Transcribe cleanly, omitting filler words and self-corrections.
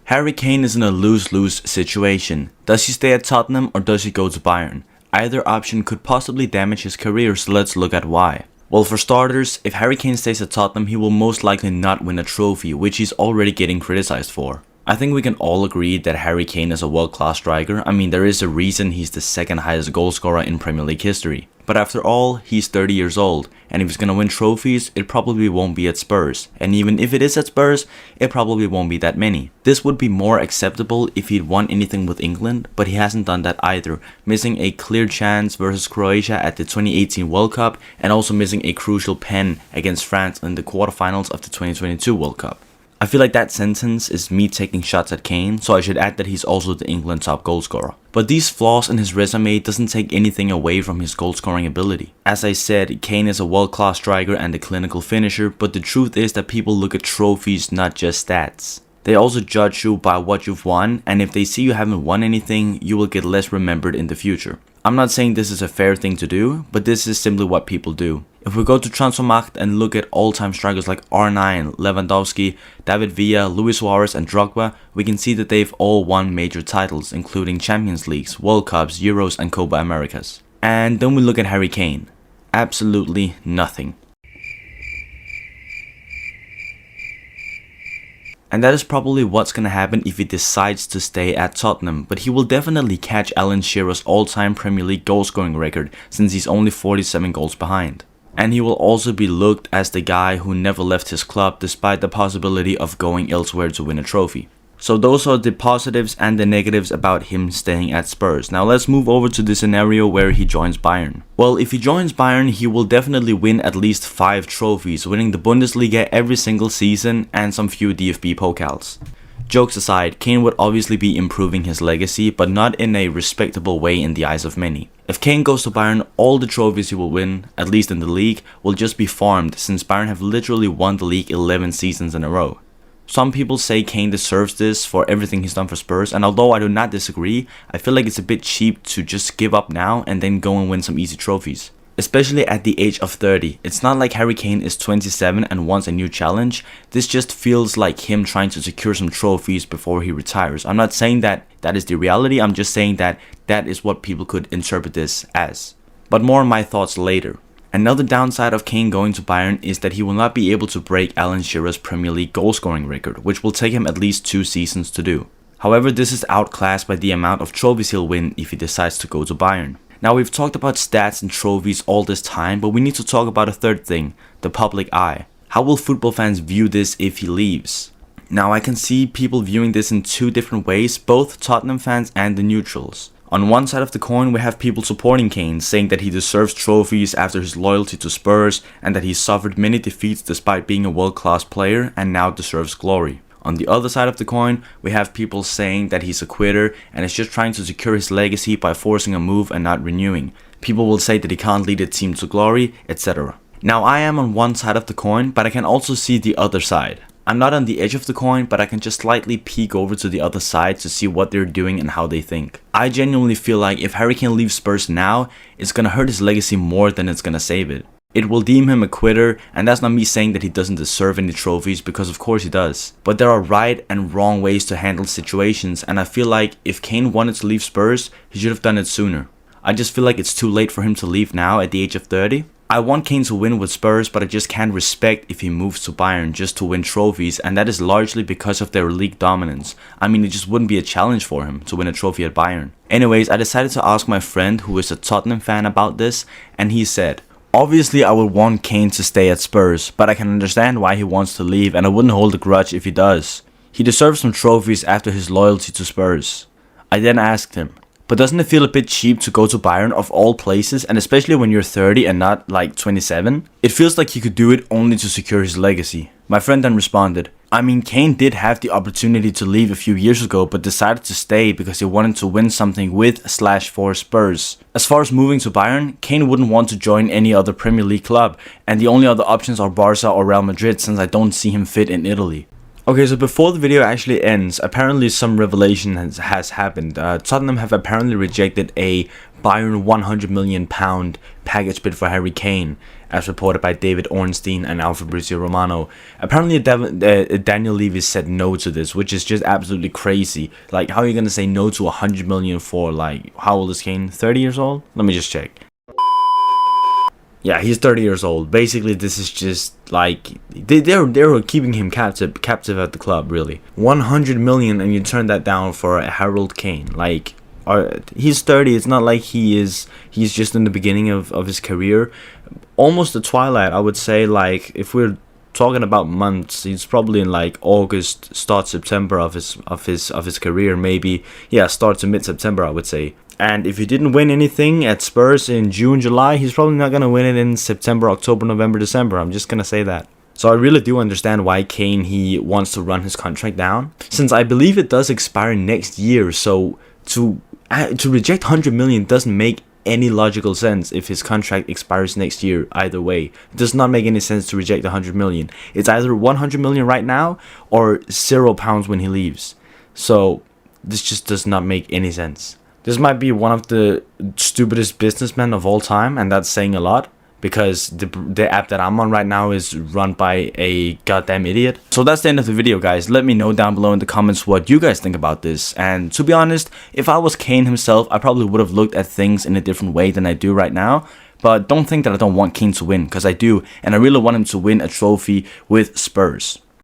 Harry Kane is in a lose-lose situation. Does he stay at Tottenham or does he go to Bayern? Either option could possibly damage his career, so let's look at why. Well, for starters, if Harry Kane stays at Tottenham, he will most likely not win a trophy, which he's already getting criticized for. I think we can all agree that Harry Kane is a world-class striker. I mean, there is a reason he's the second highest goal scorer in Premier League history. But after all, he's 30 years old, and if he's gonna win trophies, it probably won't be at Spurs. And even if it is at Spurs, it probably won't be that many. This would be more acceptable if he'd won anything with England, but he hasn't done that either, missing a clear chance versus Croatia at the 2018 World Cup, and also missing a crucial pen against France in the quarterfinals of the 2022 World Cup. I feel like that sentence is me taking shots at Kane, so I should add that he's also the England top goalscorer. But these flaws in his resume doesn't take anything away from his goal-scoring ability. As I said, Kane is a world-class striker and a clinical finisher, but the truth is that people look at trophies, not just stats. They also judge you by what you've won, and if they see you haven't won anything, you will get less remembered in the future. I'm not saying this is a fair thing to do, but this is simply what people do. If we go to Transfermarkt and look at all-time strikers like R9, Lewandowski, David Villa, Luis Suarez and Drogba, we can see that they've all won major titles, including Champions Leagues, World Cups, Euros and Copa Americas. And then we look at Harry Kane. Absolutely nothing. And that is probably what's gonna happen if he decides to stay at Tottenham, but he will definitely catch Alan Shearer's all-time Premier League goal-scoring record since he's only 47 goals behind. And he will also be looked as the guy who never left his club despite the possibility of going elsewhere to win a trophy. So those are the positives and the negatives about him staying at Spurs. Now let's move over to the scenario where he joins Bayern. Well, if he joins Bayern, he will definitely win at least 5 trophies, winning the Bundesliga every single season and some few DFB Pokals. Jokes aside, Kane would obviously be improving his legacy, but not in a respectable way in the eyes of many. If Kane goes to Bayern, all the trophies he will win, at least in the league, will just be farmed since Bayern have literally won the league 11 seasons in a row. Some people say Kane deserves this for everything he's done for Spurs, and although I do not disagree, I feel like it's a bit cheap to just give up now and then go and win some easy trophies. Especially at the age of 30. It's not like Harry Kane is 27 and wants a new challenge. This just feels like him trying to secure some trophies before he retires. I'm not saying that that is the reality, I'm just saying that that is what people could interpret this as. But more on my thoughts later. Another downside of Kane going to Bayern is that he will not be able to break Alan Shearer's Premier League goal-scoring record, which will take him at least 2 seasons to do. However, this is outclassed by the amount of trophies he'll win if he decides to go to Bayern. Now, we've talked about stats and trophies all this time, but we need to talk about a third thing, the public eye. How will football fans view this if he leaves? Now, I can see people viewing this in 2 different ways, both Tottenham fans and the neutrals. On one side of the coin, we have people supporting Kane, saying that he deserves trophies after his loyalty to Spurs and that he suffered many defeats despite being a world-class player and now deserves glory. On the other side of the coin, we have people saying that he's a quitter and is just trying to secure his legacy by forcing a move and not renewing. People will say that he can't lead a team to glory, etc. Now, I am on one side of the coin, but I can also see the other side. I'm not on the edge of the coin, but I can just slightly peek over to the other side to see what they're doing and how they think. I genuinely feel like if Harry Kane leaves Spurs now, it's gonna hurt his legacy more than it's gonna save it. It will deem him a quitter, and that's not me saying that he doesn't deserve any trophies, because of course he does. But there are right and wrong ways to handle situations, and I feel like if Kane wanted to leave Spurs, he should have done it sooner. I just feel like it's too late for him to leave now at the age of 30. I want Kane to win with Spurs, but I just can't respect if he moves to Bayern just to win trophies, and that is largely because of their league dominance. I mean, it just wouldn't be a challenge for him to win a trophy at Bayern. Anyways, I decided to ask my friend who is a Tottenham fan about this, and he said, "Obviously I would want Kane to stay at Spurs, but I can understand why he wants to leave, and I wouldn't hold a grudge if he does. He deserves some trophies after his loyalty to Spurs." I then asked him, "But doesn't it feel a bit cheap to go to Bayern of all places, and especially when you're 30 and not like 27? It feels like he could do it only to secure his legacy." My friend then responded, "I mean, Kane did have the opportunity to leave a few years ago, but decided to stay because he wanted to win something with/for Spurs. As far as moving to Bayern, Kane wouldn't want to join any other Premier League club, and the only other options are Barca or Real Madrid since I don't see him fit in Italy." Okay, so before the video actually ends, apparently some revelation has happened. Tottenham have apparently rejected a Bayern £100 million package bid for Harry Kane. as reported by David Ornstein and Fabrizio Romano. Apparently, Daniel Levy said no to this, which is just absolutely crazy. Like, how are you gonna say no to 100 million for, like, how old is Kane? 30 years old? Let me just check. Yeah, he's 30 years old. Basically, this is just like they're keeping him captive at the club. Really, 100 million, and you turn that down for Harold Kane. Like, he's 30. It's not like he's just in the beginning of his career, almost the twilight, I would say. Like, if we're talking about months, he's probably in like August, start September of his career. Maybe, yeah, start to mid September, I would say. And if he didn't win anything at Spurs in June, July, he's probably not going to win it in September, October, November, December. I'm just going to say that. So I really do understand why Kane, he wants to run his contract down, since I believe it does expire next year. So to reject 100 million doesn't make any logical sense if his contract expires next year. Either way, it does not make any sense to reject 100 million. It's either 100 million right now or £0 when he leaves. So this just does not make any sense. This might be one of the stupidest businessmen of all time, and that's saying a lot, because the app that I'm on right now is run by a goddamn idiot. So that's the end of the video, guys. Let me know down below in the comments what you guys think about this. And to be honest, if I was Kane himself, I probably would have looked at things in a different way than I do right now. But don't think that I don't want Kane to win, because I do, and I really want him to win a trophy with Spurs.